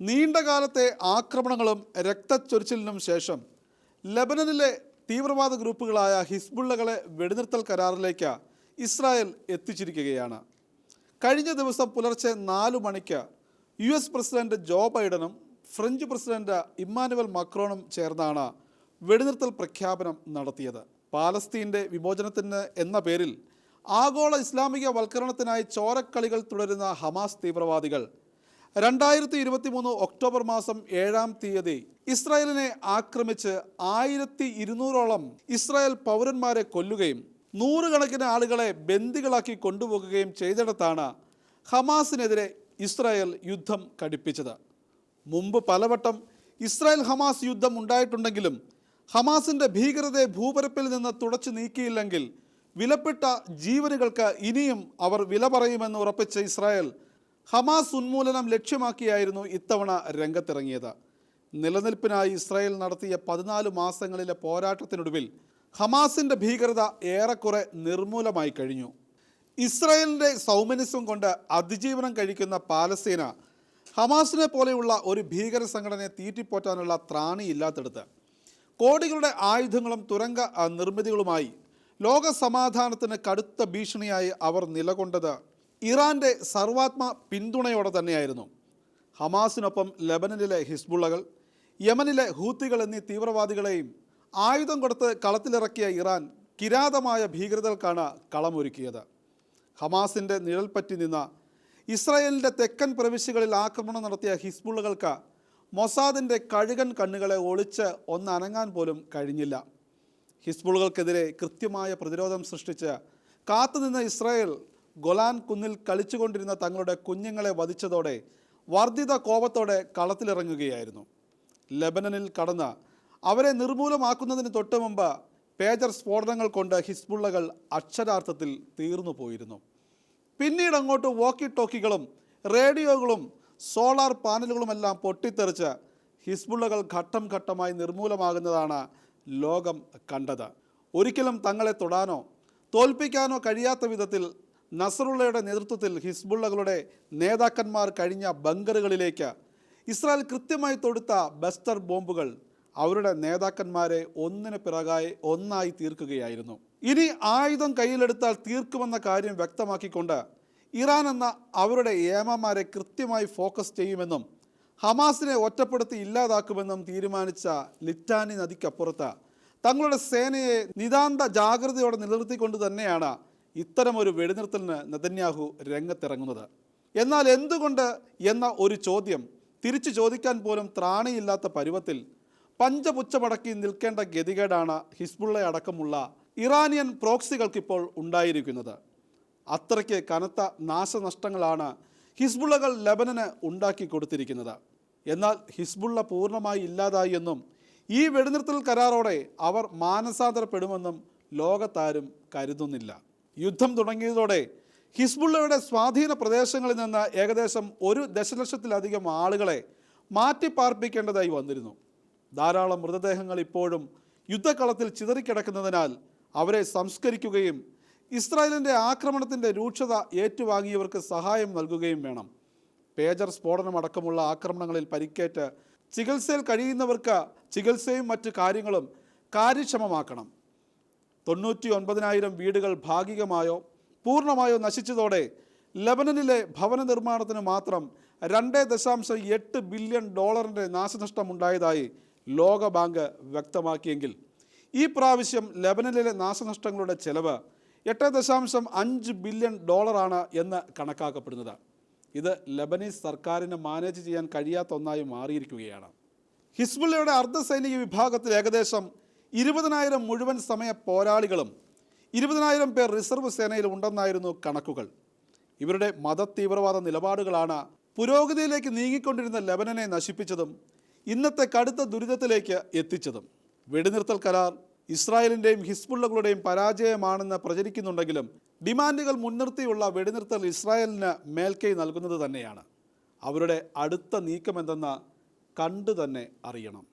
നീണ്ടകാലത്തെ ആക്രമണങ്ങളും രക്തച്ചൊരിച്ചിലിനും ശേഷം ലെബനനിലെ തീവ്രവാദ ഗ്രൂപ്പുകളായ ഹിസ്ബുള്ളകളെ വെടിനിർത്തൽ കരാറിലേക്ക് ഇസ്രായേൽ എത്തിച്ചിരിക്കുകയാണ്. കഴിഞ്ഞ ദിവസം പുലർച്ചെ 4 മണിക്ക് US പ്രസിഡന്റ് ജോ ബൈഡനും ഫ്രഞ്ച് പ്രസിഡന്റ് ഇമ്മാനുവൽ മക്രോണും ചേർന്നാണ് വെടിനിർത്തൽ പ്രഖ്യാപനം നടത്തിയത്. പാലസ്തീൻ്റെ വിമോചനത്തിന് എന്ന പേരിൽ ആഗോള ഇസ്ലാമിക വൽക്കരണത്തിനായി ചോരക്കളികൾ തുടരുന്ന ഹമാസ് തീവ്രവാദികൾ 2023 ഒക്ടോബർ മാസം 7-ാം തീയതി ഇസ്രായേലിനെ ആക്രമിച്ച് 1200ഓളം ഇസ്രായേൽ പൗരന്മാരെ കൊല്ലുകയും 100 കണക്കിന് ആളുകളെ ബന്ദികളാക്കി കൊണ്ടുപോകുകയും ചെയ്തിടത്താണ് ഹമാസിനെതിരെ ഇസ്രായേൽ യുദ്ധം കടുപ്പിച്ചത്. മുമ്പ് പലവട്ടം ഇസ്രായേൽ ഹമാസ് യുദ്ധം ഉണ്ടായിട്ടുണ്ടെങ്കിലും ഹമാസിൻ്റെ ഭീകരതയെ ഭൂപരപ്പിൽ നിന്ന് തുടച്ചു നീക്കിയില്ലെങ്കിൽ വിലപ്പെട്ട ജീവനുകൾക്ക് ഇനിയും അവർ വില പറയുമെന്ന് ഉറപ്പിച്ച ഇസ്രായേൽ ഹമാസ് ഉന്മൂലനം ലക്ഷ്യമാക്കിയായിരുന്നു ഇത്തവണ രംഗത്തിറങ്ങിയത്. നിലനിൽപ്പിനായി ഇസ്രായേൽ നടത്തിയ 14 മാസങ്ങളിലെ പോരാട്ടത്തിനൊടുവിൽ ഹമാസിൻ്റെ ഭീകരത ഏറെക്കുറെ നിർമൂലമായി കഴിഞ്ഞു. ഇസ്രായേലിൻ്റെ സൗമനസ്യം കൊണ്ട് അതിജീവനം കഴിക്കുന്ന പാലസ്തീന ഹമാസിനെ പോലെയുള്ള ഒരു ഭീകര സംഘടനയെ തീറ്റിപ്പോറ്റാനുള്ള ത്രാണിയില്ലാത്തടുത്ത് കോടികളുടെ ആയുധങ്ങളും തുരങ്ക നിർമ്മിതികളുമായി ലോക സമാധാനത്തിന് കടുത്ത ഭീഷണിയായി അവർ നിലകൊണ്ടത് ഇറാൻ്റെ സർവാത്മ പിന്തുണയോടെ തന്നെയായിരുന്നു. ഹമാസിനൊപ്പം ലെബനനിലെ ഹിസ്ബുള്ളകൾ, യമനിലെ ഹൂത്തികൾ എന്നീ തീവ്രവാദികളെയും ആയുധം കൊടുത്ത് കളത്തിലിറക്കിയ ഇറാൻ കിരാതമായ ഭീകരതകൾക്കാണ് കളമൊരുക്കിയത്. ഹമാസിൻ്റെ നിഴൽ പറ്റി നിന്ന ഇസ്രായേലിൻ്റെ തെക്കൻ പ്രവിശ്യകളിൽ ആക്രമണം നടത്തിയ ഹിസ്ബുള്ളകൾക്ക് മൊസാദിൻ്റെ കഴുകൻ കണ്ണുകളെ ഒളിച്ച് ഒന്നനങ്ങാൻ പോലും കഴിഞ്ഞില്ല. ഹിസ്ബുള്ളകൾക്കെതിരെ കൃത്യമായ പ്രതിരോധം സൃഷ്ടിച്ച് കാത്തുനിന്ന ഇസ്രായേൽ ഗൊലാൻ കുന്നിൽ കളിച്ചുകൊണ്ടിരുന്ന തങ്ങളുടെ കുഞ്ഞുങ്ങളെ വധിച്ചതോടെ വർദ്ധിത കോപത്തോടെ കളത്തിലിറങ്ങുകയായിരുന്നു. ലെബനനിൽ കടന്ന് അവരെ നിർമൂലമാക്കുന്നതിന് തൊട്ട് മുമ്പ് പേജർ സ്ഫോടനങ്ങൾ കൊണ്ട് ഹിസ്ബുള്ളകൾ അക്ഷരാർത്ഥത്തിൽ തീർന്നു പോയിരുന്നു. പിന്നീട് അങ്ങോട്ട് വോക്കി ടോക്കികളും റേഡിയോകളും സോളാർ പാനലുകളുമെല്ലാം പൊട്ടിത്തെറിച്ച് ഹിസ്ബുള്ളകൾ ഘട്ടം ഘട്ടമായി നിർമൂലമാകുന്നതാണ് ലോകം കണ്ടത്. ഒരിക്കലും തങ്ങളെ തൊടാനോ തോൽപ്പിക്കാനോ കഴിയാത്ത വിധത്തിൽ നസറുള്ളയുടെ നേതൃത്വത്തിൽ ഹിസ്ബുള്ളകളുടെ നേതാക്കന്മാർ കഴിഞ്ഞ ബങ്കറുകളിലേക്ക് ഇസ്രായേൽ കൃത്യമായി തൊടുത്ത ബസ്റ്റർ ബോംബുകൾ അവരുടെ നേതാക്കന്മാരെ ഒന്നിന് പിറകായി ഒന്നായി തീർക്കുകയായിരുന്നു. ഇനി ആയുധം കയ്യിലെടുത്താൽ തീർക്കുമെന്ന കാര്യം വ്യക്തമാക്കിക്കൊണ്ട് ഇറാൻ എന്ന അവരുടെ ഏമാമാരെ കൃത്യമായി ഫോക്കസ് ചെയ്യുമെന്നും ഹമാസിനെ ഒറ്റപ്പെടുത്തി ഇല്ലാതാക്കുമെന്നും തീരുമാനിച്ച ലിറ്റാനി നദിക്കപ്പുറത്ത് തങ്ങളുടെ സേനയെ നിതാന്ത ജാഗ്രതയോടെ നിലനിർത്തിക്കൊണ്ട് തന്നെയാണ് ഇത്തരമൊരു വെടിനിർത്തലിന് നെതന്യാഹു രംഗത്തിറങ്ങുന്നത്. എന്നാൽ എന്തുകൊണ്ട് എന്ന ഒരു ചോദ്യം തിരിച്ചു ചോദിക്കാൻ പോലും ത്രാണിയില്ലാത്ത പരുവത്തിൽ പഞ്ചപുച്ഛമടക്കി നിൽക്കേണ്ട ഗതികേടാണ് ഹിസ്ബുള്ള അടക്കമുള്ള ഇറാനിയൻ പ്രോക്സികൾക്കിപ്പോൾ ഉണ്ടായിരിക്കുന്നത്. അത്രയ്ക്ക് കനത്ത നാശനഷ്ടങ്ങളാണ് ഹിസ്ബുള്ളകൾ ലെബനന് ഉണ്ടാക്കി കൊടുത്തിരിക്കുന്നത്. എന്നാൽ ഹിസ്ബുള്ള പൂർണ്ണമായി ഇല്ലാതായി എന്നും ഈ വെടിനിർത്തൽ കരാറോടെ അവർ മാനസാന്തരപ്പെടുമെന്നും ലോകത്താരും കരുതുന്നില്ല. യുദ്ധം തുടങ്ങിയതോടെ ഹിസ്ബുള്ളയുടെ സ്വാധീന പ്രദേശങ്ങളിൽ നിന്ന് ഏകദേശം 1 ദശലക്ഷത്തിലധികം ആളുകളെ മാറ്റിപ്പാർപ്പിക്കേണ്ടതായി വന്നിരുന്നു. ധാരാളം മൃതദേഹങ്ങൾ ഇപ്പോഴും യുദ്ധക്കളത്തിൽ ചിതറിക്കിടക്കുന്നതിനാൽ അവരെ സംസ്കരിക്കുകയും ഇസ്രായേലിൻ്റെ ആക്രമണത്തിൻ്റെ രൂക്ഷത ഏറ്റുവാങ്ങിയവർക്ക് സഹായം നൽകുകയും വേണം. പേജർ സ്ഫോടനമടക്കമുള്ള ആക്രമണങ്ങളിൽ പരിക്കേറ്റ് ചികിത്സയിൽ കഴിയുന്നവർക്ക് ചികിത്സയും മറ്റു കാര്യങ്ങളും കാര്യക്ഷമമാക്കണം. 99,000 വീടുകൾ ഭാഗികമായോ പൂർണ്ണമായോ നശിച്ചതോടെ ലെബനനിലെ ഭവന നിർമ്മാണത്തിന് മാത്രം $2.8 ബില്യൺ നാശനഷ്ടമുണ്ടായതായി ലോക ബാങ്ക് വ്യക്തമാക്കിയെങ്കിൽ ഈ പ്രാവശ്യം ലെബനനിലെ നാശനഷ്ടങ്ങളുടെ ചെലവ് $8.5 ബില്യൺ എന്ന് കണക്കാക്കപ്പെടുന്നത്. ഇത് ലെബനീസ് സർക്കാരിന് മാനേജ് ചെയ്യാൻ കഴിയാത്ത ഒന്നായി മാറിയിരിക്കുകയാണ്. ഹിസ്ബുള്ളയുടെ അർദ്ധസൈനിക വിഭാഗത്തിൽ ഏകദേശം 20,000 മുഴുവൻ സമയ പോരാളികളും 20,000 പേർ റിസർവ് സേനയിൽ ഉണ്ടെന്നായിരുന്നു കണക്കുകൾ. ഇവരുടെ മത തീവ്രവാദ നിലപാടുകളാണ് പുരോഗതിയിലേക്ക് നീങ്ങിക്കൊണ്ടിരുന്ന ലെബനനെ നശിപ്പിച്ചതും ഇന്നത്തെ കടുത്ത ദുരിതത്തിലേക്ക് എത്തിച്ചതും. വെടിനിർത്തൽ കരാർ ഇസ്രായേലിൻ്റെയും ഹിസ്ബുള്ളകളുടെയും പരാജയമാണെന്ന് പ്രചരിക്കുന്നുണ്ടെങ്കിലും ഡിമാൻഡുകൾ മുൻനിർത്തിയുള്ള വെടിനിർത്തൽ ഇസ്രായേലിന് മേൽക്കൈ നൽകുന്നത് തന്നെയാണ്. അവരുടെ അടുത്ത നീക്കമെന്തെന്ന് കണ്ടു തന്നെ അറിയണം.